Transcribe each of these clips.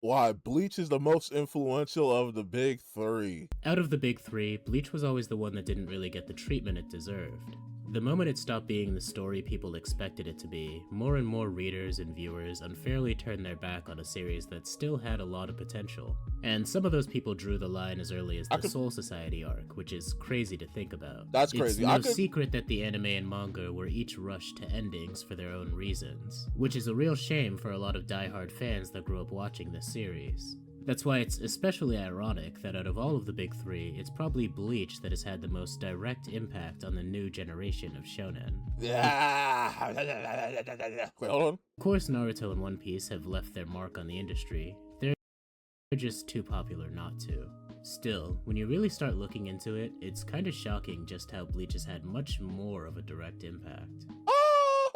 Why Bleach is the most influential of the big three. Out of the big three, Bleach was always the one that didn't really get the treatment it deserved. The moment it stopped being the story people expected it to be, more and more readers and viewers unfairly turned their back on a series that still had a lot of potential. And some of those people drew the line as early as I the could. Soul Society arc, which is crazy to think about. That's It's crazy. I no could. secret that the anime and manga were each rushed to endings for their own reasons, which is a real shame for a lot of die-hard fans that grew up watching this series. That's why it's especially ironic that out of all of the big three, it's probably Bleach that has had the most direct impact on the new generation of shonen. Yeah. Wait, hold on. Of course, Naruto and One Piece have left their mark on the industry. They're just too popular not to. Still, when you really start looking into it, it's kinda shocking just how Bleach has had much more of a direct impact.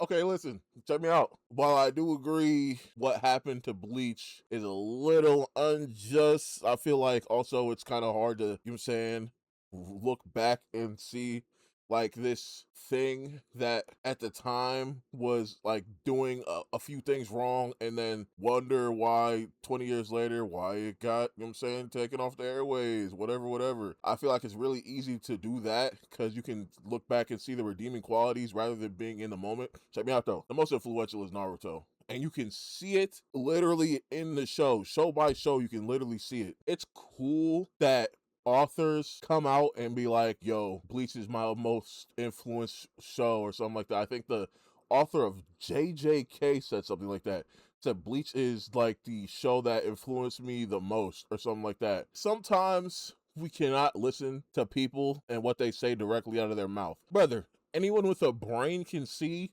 Okay, listen, check me out. While I do agree what happened to Bleach is a little unjust, I feel like also it's kind of hard to, you know what I'm saying, look back and see like this thing that at the time was like doing a few things wrong and then wonder why 20 years later why it got, you know what I'm saying, taken off the airways, whatever. I feel like it's really easy to do that because you can look back and see the redeeming qualities rather than being in the moment. Check me out though, the most influential is Naruto, and you can see it literally in the show by show. You can literally see it. It's cool that authors come out and be like, yo, Bleach is my most influenced show or something like that. I think the author of JJK said something like that. Said Bleach is like the show that influenced me the most or something like that. Sometimes we cannot listen to people and what they say directly out of their mouth. Brother, anyone with a brain can see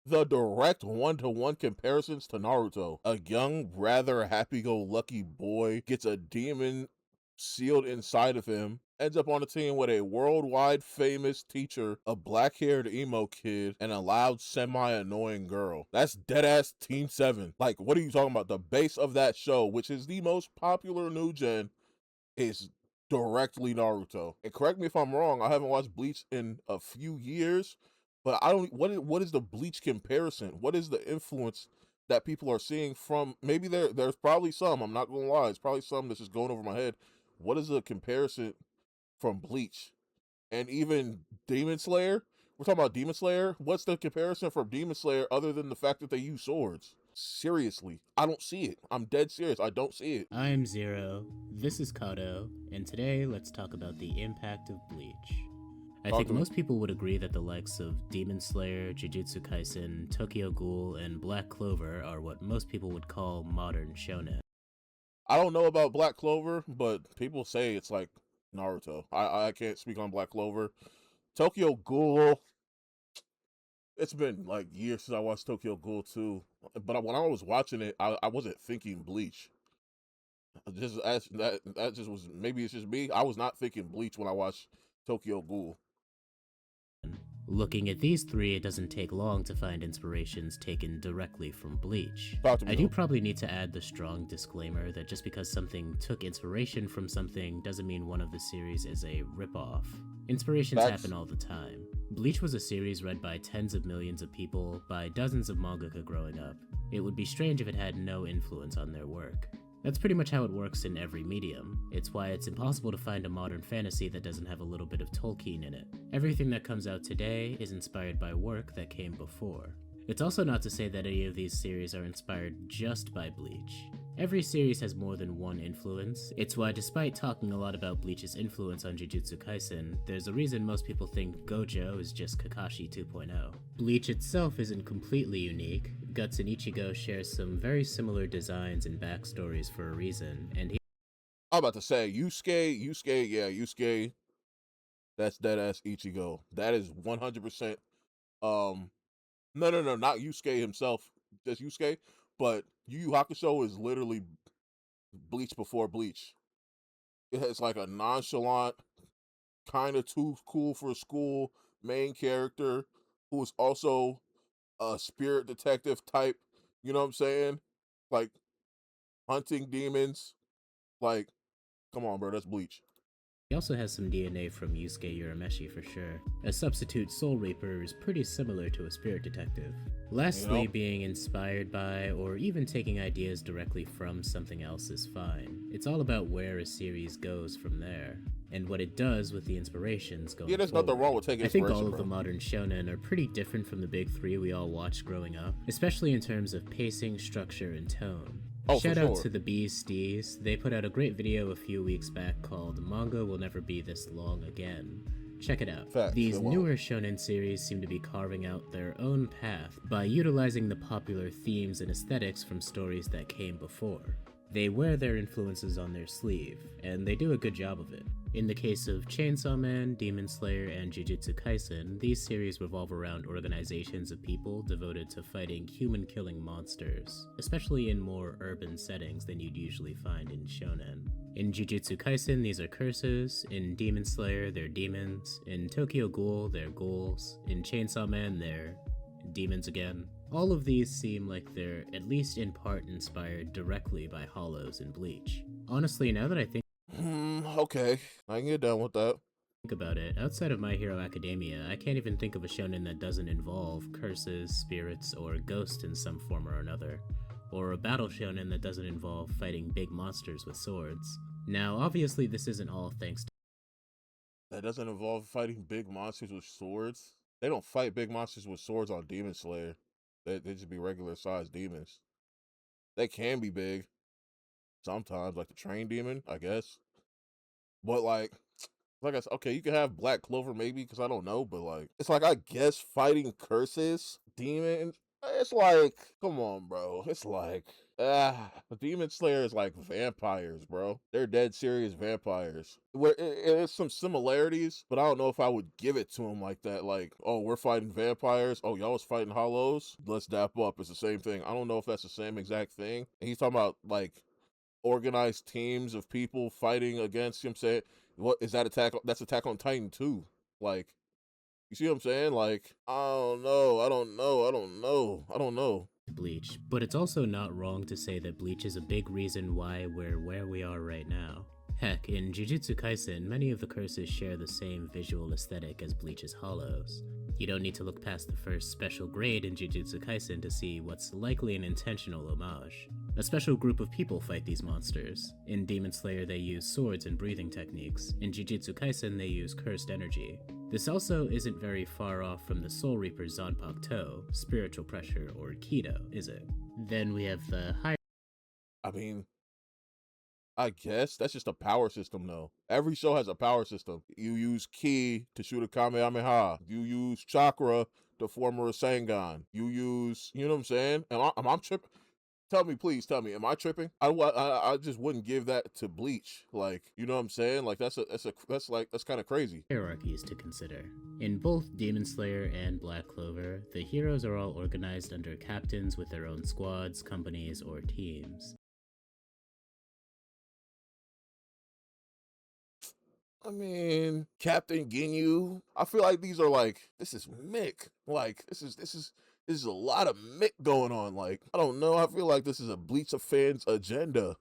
the direct one-to-one comparisons to Naruto. A young, rather happy-go-lucky boy gets a demon sealed inside of him, ends up on a team with a worldwide famous teacher, a black-haired emo kid, and a loud, semi-annoying girl. That's dead-ass Team 7. Like, what are you talking about? The base of that show, which is the most popular new gen, is directly Naruto. And correct me if I'm wrong, I haven't watched Bleach in a few years, but I don't what is the Bleach comparison? What is the influence that people are seeing from maybe there's probably some, I'm not gonna lie, it's probably some that's just going over my head. What is the comparison from Bleach? And even Demon Slayer? We're talking about Demon Slayer? What's the comparison from Demon Slayer other than the fact that they use swords? Seriously, I don't see it. I'm dead serious. I don't see it. I'm Zero, this is Kato, and today let's talk about the impact of Bleach. I Talk think to me. most people would agree that the likes of Demon Slayer, Jujutsu Kaisen, Tokyo Ghoul, and Black Clover are what most people would call modern shonen. I don't know about Black Clover, but people say it's like Naruto. I can't speak on Black Clover. Tokyo Ghoul. It's been like years since I watched Tokyo Ghoul too. But when I was watching it, I wasn't thinking Bleach. Just as that just was, maybe it's just me. I was not thinking Bleach when I watched Tokyo Ghoul. Looking at these three, it doesn't take long to find inspirations taken directly from Bleach. Talk to me I do though. probably need to add the strong disclaimer that just because something took inspiration from something doesn't mean one of the series is a ripoff. Inspirations Facts. happen all the time. Bleach was a series read by tens of millions of people, by dozens of mangaka growing up. It would be strange if it had no influence on their work. That's pretty much how it works in every medium. It's why it's impossible to find a modern fantasy that doesn't have a little bit of Tolkien in it. Everything that comes out today is inspired by work that came before. It's also not to say that any of these series are inspired just by Bleach. Every series has more than one influence. It's why, despite talking a lot about Bleach's influence on Jujutsu Kaisen, there's a reason most people think Gojo is just Kakashi 2.0. Bleach itself isn't completely unique. Guts and Ichigo share some very similar designs and backstories for a reason, and I'm about to say Yusuke, yeah, Yusuke. That's dead ass Ichigo. That is 100%. No, not Yusuke himself, just Yusuke. But Yu Yu Hakusho is literally Bleach before Bleach. It has like a nonchalant, kind of too cool for school main character who is also a spirit detective type. You know what I'm saying? Like hunting demons. Like, come on, bro, that's Bleach. He also has some DNA from Yusuke Urameshi for sure. A substitute Soul Reaper is pretty similar to a spirit detective. Lastly, being inspired by or even taking ideas directly from something else is fine. It's all about where a series goes from there, and what it does with the inspirations going Yeah, there's forward. nothing wrong with taking I think inspiration, all of the bro. modern shonen are pretty different from the big three we all watched growing up, especially in terms of pacing, structure, and tone. Oh, for Shout out sure. to the Bees Stees. They put out a great video a few weeks back called Manga Will Never Be This Long Again. Check it out. Facts, These it won't. newer shonen series seem to be carving out their own path by utilizing the popular themes and aesthetics from stories that came before. They wear their influences on their sleeve, and they do a good job of it. In the case of Chainsaw Man, Demon Slayer, and Jujutsu Kaisen, these series revolve around organizations of people devoted to fighting human-killing monsters, especially in more urban settings than you'd usually find in shonen. In Jujutsu Kaisen, these are curses. In Demon Slayer, they're demons. In Tokyo Ghoul, they're ghouls. In Chainsaw Man, they're demons again. All of these seem like they're at least in part inspired directly by Hollows and Bleach. Honestly, now that I think Okay, I can get down with that. about it, outside of My Hero Academia, I can't even think of a shonen that doesn't involve curses, spirits, or ghosts in some form or another. Or a battle shonen that doesn't involve fighting big monsters with swords. Now, obviously, this isn't all thanks to That doesn't involve fighting big monsters with swords. They don't fight big monsters with swords on Demon Slayer. They just be regular sized demons. They can be big sometimes, like the train demon, I guess. But like I said, okay, you can have Black Clover maybe, because I don't know, but like it's like I guess fighting curses, demons. It's like, come on, bro. It's like Demon Slayer is like vampires, bro. They're dead serious vampires. Where it's some similarities, but I don't know if I would give it to them like that. Like, oh, we're fighting vampires. Oh, y'all was fighting hollows. Let's dap up. It's the same thing. I don't know if that's the same exact thing. And he's talking about like organized teams of people fighting against, you know what I'm saying? What is that attack? That's Attack on Titan too. Like, you see what I'm saying? Like, I don't know. Bleach, but it's also not wrong to say that Bleach is a big reason why we're where we are right now. Heck, in Jujutsu Kaisen, many of the curses share the same visual aesthetic as Bleach's Hollows. You don't need to look past the first special grade in Jujutsu Kaisen to see what's likely an intentional homage. A special group of people fight these monsters. In Demon Slayer, they use swords and breathing techniques. In Jujutsu Kaisen, they use cursed energy. This also isn't very far off from the Soul Reaper's Zanpakuto, spiritual pressure, or Kido, is it? Then we have the higher I mean, I guess that's just a power system, though. Every show has a power system. You use ki to shoot a Kamehameha. You use chakra to form a Rasengan. You use, you know what I'm saying? Am I tripping? Tell me, please tell me, am I tripping? I just wouldn't give that to Bleach. Like, you know what I'm saying? Like that's kind of crazy. hierarchies to consider. In both Demon Slayer and Black Clover, the heroes are all organized under captains with their own squads, companies, or teams. I mean, Captain Ginyu. I feel like these are like, this is Mick. Like this is a lot of Mick going on. Like, I don't know. I feel like this is a Bleach fans agenda.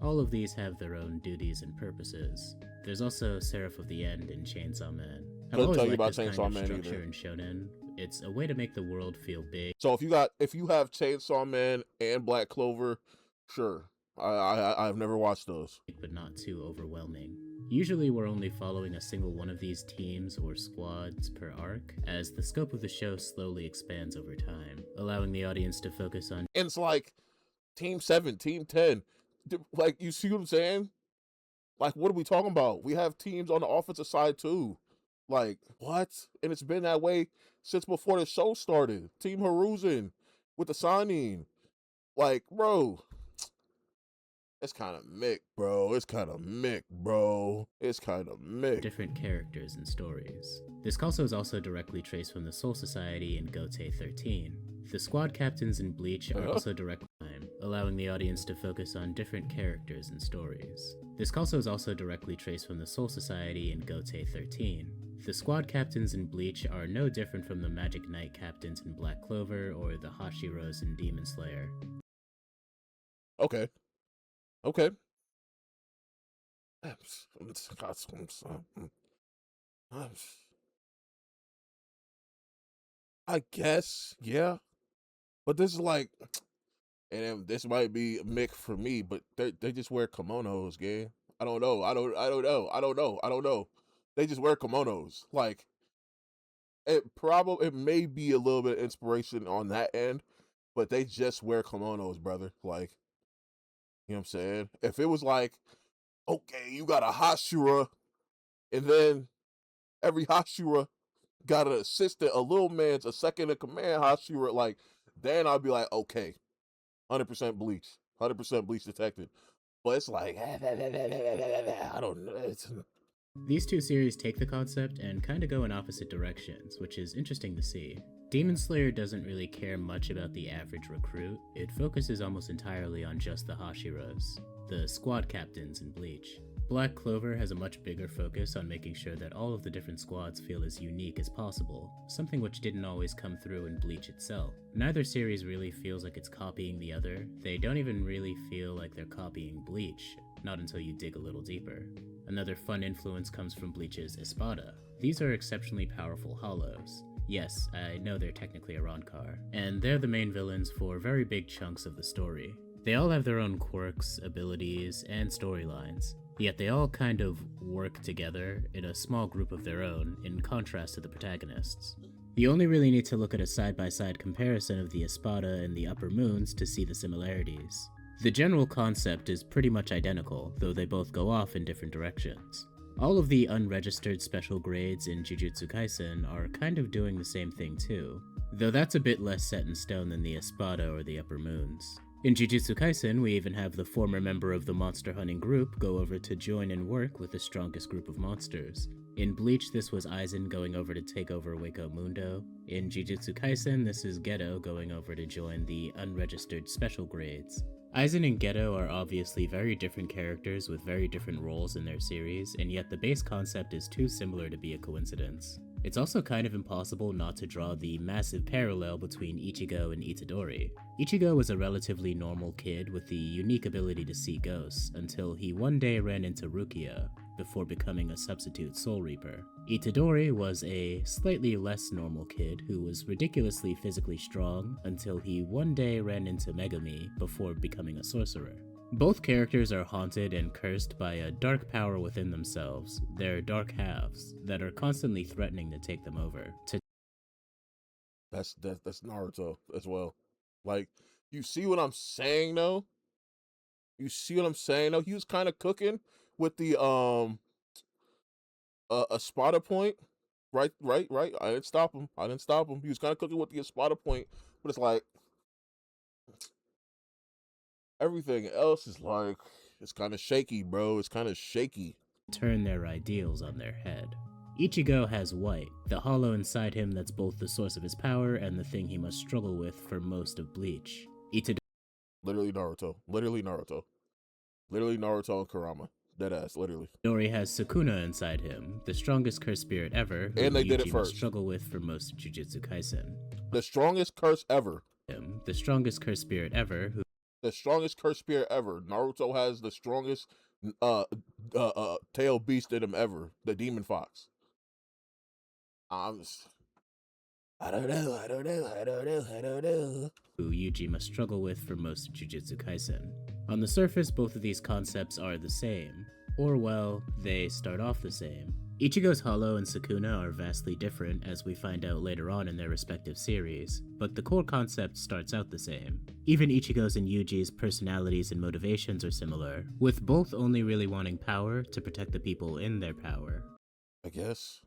All of these have their own duties and purposes. There's also Seraph of the End in Chainsaw Man. I've Couldn't always tell you liked about this kind Chainsaw of Man structure either. in shonen. It's a way to make the world feel big So if you have Chainsaw Man and Black Clover, sure. I've never watched those. but not too overwhelming. Usually we're only following a single one of these teams or squads per arc, as the scope of the show slowly expands over time, allowing the audience to focus on And it's like Team 7, Team 10. Like, you see what I'm saying? Like, what are we talking about? We have teams on the offensive side too. Like, what? And it's been that way since before the show started. Team Haruzen with the signing. Like, bro, it's kind of Mick, bro. It's kind of Mick, bro. It's kind of Mick. different characters and stories. This also is also directly traced from the Soul Society in Gote 13. The squad captains in Bleach are also direct time, allowing the audience to focus on different characters and stories. This also is also directly traced from the Soul Society in Gote 13. The squad captains in Bleach are no different from the Magic Knight captains in Black Clover or the Hashiros in Demon Slayer. Okay. Okay. I guess, yeah. But this is like, and then this might be a mix for me, but they just wear kimonos, gang. I don't know. I don't know. They just wear kimonos. Like it may be a little bit of inspiration on that end, but they just wear kimonos, brother. Like, you know what I'm saying? If it was like, okay, you got a Hashira, and then every Hashira got an assistant, a little man's a second in command Hashira, like, then I'll be like, okay, 100% bleach. 100% bleach detected. But it's like, I don't know. These two series take the concept and kinda go in opposite directions, which is interesting to see. Demon Slayer doesn't really care much about the average recruit, it focuses almost entirely on just the Hashiras, the squad captains in Bleach. Black Clover has a much bigger focus on making sure that all of the different squads feel as unique as possible, something which didn't always come through in Bleach itself. Neither series really feels like it's copying the other, they don't even really feel like they're copying Bleach, not until you dig a little deeper. Another fun influence comes from Bleach's Espada. These are exceptionally powerful hollows. Yes, I know they're technically a Ronkar, and they're the main villains for very big chunks of the story. They all have their own quirks, abilities, and storylines, yet they all kind of work together in a small group of their own, in contrast to the protagonists. You only really need to look at a side-by-side comparison of the Espada and the Upper Moons to see the similarities. The general concept is pretty much identical, though they both go off in different directions. All of the unregistered special grades in Jujutsu Kaisen are kind of doing the same thing too, though that's a bit less set in stone than the Espada or the Upper Moons. In Jujutsu Kaisen, we even have the former member of the monster hunting group go over to join and work with the strongest group of monsters. In Bleach, this was Aizen going over to take over Wako Mundo. In Jujutsu Kaisen, this is Geto going over to join the unregistered special grades. Aizen and Geto are obviously very different characters with very different roles in their series, and yet the base concept is too similar to be a coincidence. It's also kind of impossible not to draw the massive parallel between Ichigo and Itadori. Ichigo was a relatively normal kid with the unique ability to see ghosts, until he one day ran into Rukia, before becoming a substitute Soul Reaper. Itadori was a slightly less normal kid who was ridiculously physically strong until he one day ran into Megumi before becoming a sorcerer. Both characters are haunted and cursed by a dark power within themselves, their dark halves, that are constantly threatening to take them over. That's Naruto as well. Like, you see what I'm saying though? You see what I'm saying though? He was kind of cooking with the a spotter point. Right. I didn't stop him. He was kind of cooking with the spotter point, but it's like everything else is like it's kind of shaky, bro. It's kind of shaky. Turn their ideals on their head. Ichigo has white, the hollow inside him that's both the source of his power and the thing he must struggle with for most of Bleach. Literally Naruto. Literally Naruto and Kurama. Deadass, literally. Itadori has Sukuna inside him, the strongest curse spirit ever, who And they did it Yuji first. must struggle with for most of Jujutsu Kaisen. The strongest curse ever. The strongest curse spirit ever, who The strongest curse spirit ever. Naruto has the strongest tail beast in him ever. The demon fox. I don't know. who Yuji must struggle with for most of Jujutsu Kaisen. On the surface, both of these concepts are the same, or well, they start off the same. Ichigo's Hollow and Sukuna are vastly different, as we find out later on in their respective series, but the core concept starts out the same. Even Ichigo's and Yuji's personalities and motivations are similar, with both only really wanting power to protect the people in their power. I guess.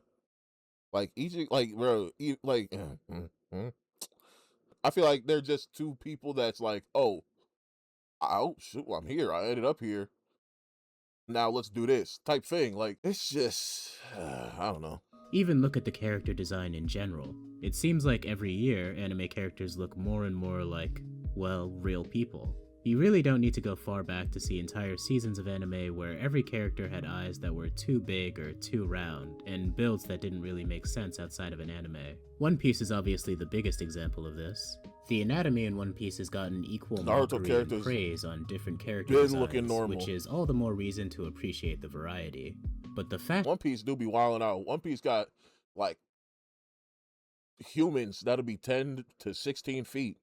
Like, bro, I feel like they're just two people that's like, oh, shoot, I'm here. I ended up here. Now let's do this type thing. Like, it's just, I don't know. Even look at the character design in general. It seems like every year, anime characters look more and more like, well, real people. You really don't need to go far back to see entire seasons of anime where every character had eyes that were too big or too round, and builds that didn't really make sense outside of an anime. One Piece is obviously the biggest example of this. The anatomy in One Piece has gotten equal Naruto mockery and characters praise on different character been looking designs, which normal. is all the more reason to appreciate the variety. But the fact One Piece do be wilding out. One Piece got like humans that'll be 10 to 16 feet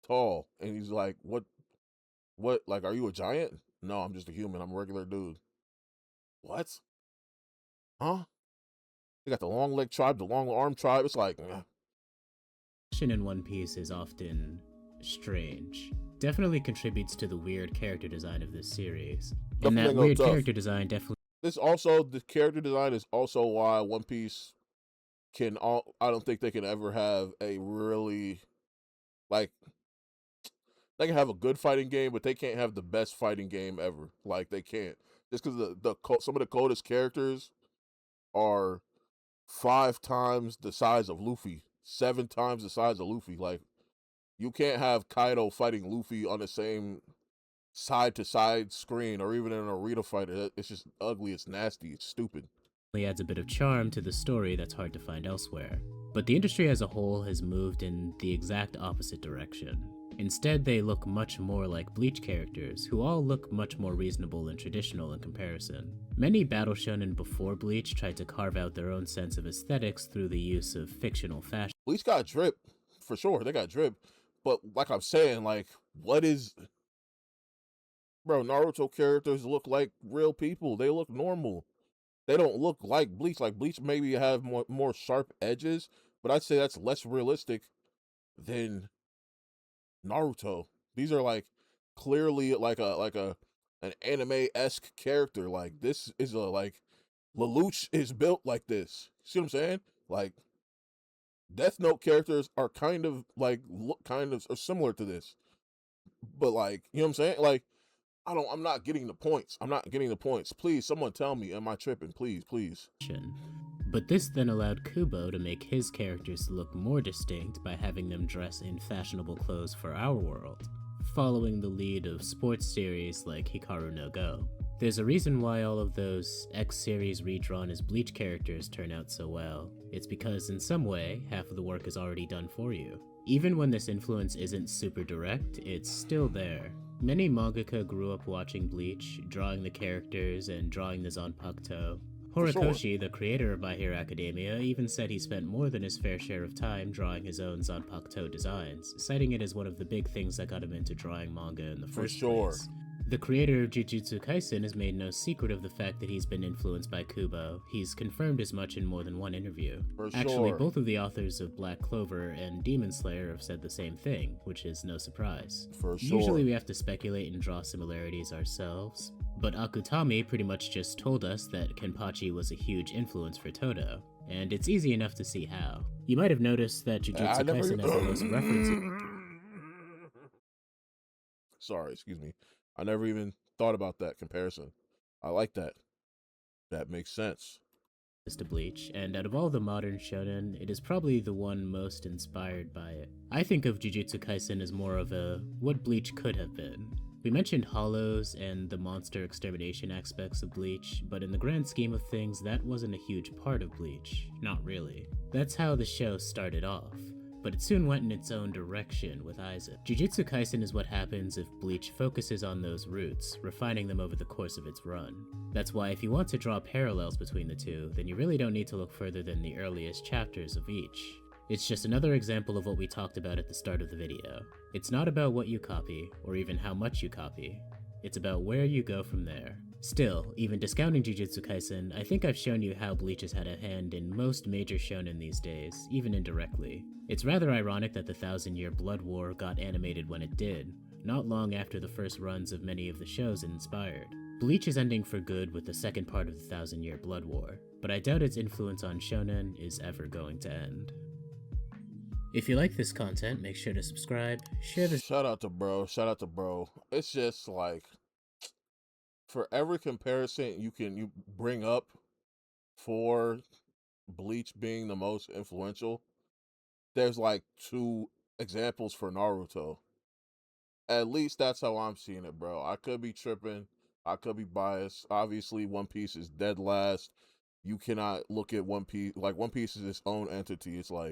tall, and he's like, what? Like, are you a giant? No, I'm just a human. I'm a regular dude. What? Huh? They got the long leg tribe, the long arm tribe. It's like, action in One Piece is often strange. Definitely contributes to the weird character design of this series. And that weird character design definitely. The character design is also why One Piece I don't think they can ever have a really, like, they can have a good fighting game, but they can't have the best fighting game ever. Like, they can't. Just because some of the coldest characters are 5 times the size of Luffy, 7 times the size of Luffy. Like, you can't have Kaido fighting Luffy on the same side to side screen, or even in an arena fight. It's just ugly, it's nasty, it's stupid. Adds a bit of charm to the story that's hard to find elsewhere. But the industry as a whole has moved in the exact opposite direction. Instead, they look much more like Bleach characters, who all look much more reasonable and traditional in comparison. Many battle shonen before Bleach tried to carve out their own sense of aesthetics through the use of fictional fashion. Bleach got drip, for sure, they got drip. But like I'm saying, like, bro, Naruto characters look like real people. They look normal. They don't look like Bleach. Like, Bleach maybe have more sharp edges, but I'd say that's less realistic than Naruto. These are like clearly like an anime-esque character. Like, this is Lelouch is built like this. See what I'm saying? Like, Death Note characters are kind of like are similar to this. But, like, you know what I'm saying? Like, I'm not getting the points. I'm not getting the points. Please, someone tell me, am I tripping? Please, please. But this then allowed Kubo to make his characters look more distinct by having them dress in fashionable clothes for our world, following the lead of sports series like Hikaru no Go. There's a reason why all of those X-series redrawn as Bleach characters turn out so well. It's because in some way, half of the work is already done for you. Even when this influence isn't super direct, it's still there. Many mangaka grew up watching Bleach, drawing the characters and drawing the Zanpakuto. Horikoshi, the creator of My Hero Academia, even said he spent more than his fair share of time drawing his own Zanpakuto designs, citing it as one of the big things that got him into drawing manga in the first place. The creator of Jujutsu Kaisen has made no secret of the fact that he's been influenced by Kubo. He's confirmed as much in more than one interview. Actually, both of the authors of Black Clover and Demon Slayer have said the same thing, which is no surprise. Usually we have to speculate and draw similarities ourselves, but Akutami pretty much just told us that Kenpachi was a huge influence for Todo, and it's easy enough to see how. You might have noticed that Jujutsu Kaisen has the most references. Sorry, excuse me. I never even thought about that comparison. I like that. That makes sense. To Bleach, and out of all the modern shonen, it is probably the one most inspired by it. I think of Jujutsu Kaisen as more of a what Bleach could have been. We mentioned hollows and the monster extermination aspects of Bleach, but in the grand scheme of things, that wasn't a huge part of Bleach. Not really. That's how the show started off, but it soon went in its own direction with Aizen. Jujutsu Kaisen is what happens if Bleach focuses on those roots, refining them over the course of its run. That's why if you want to draw parallels between the two, then you really don't need to look further than the earliest chapters of each. It's just another example of what we talked about at the start of the video. It's not about what you copy, or even how much you copy. It's about where you go from there. Still, even discounting Jujutsu Kaisen, I think I've shown you how Bleach has had a hand in most major shonen these days, even indirectly. It's rather ironic that the 1,000-Year Blood War got animated when it did, not long after the first runs of many of the shows it inspired. Bleach is ending for good with the second part of the 1,000-Year Blood War, but I doubt its influence on shonen is ever going to end. If you like this content, make sure to subscribe, share this. Shout out to bro. It's just like, for every comparison you bring up for Bleach being the most influential, there's like 2 examples for Naruto. At least that's how I'm seeing it, bro. I could be tripping. I could be biased. Obviously, One Piece is dead last. You cannot look at One Piece like One Piece is its own entity. It's like,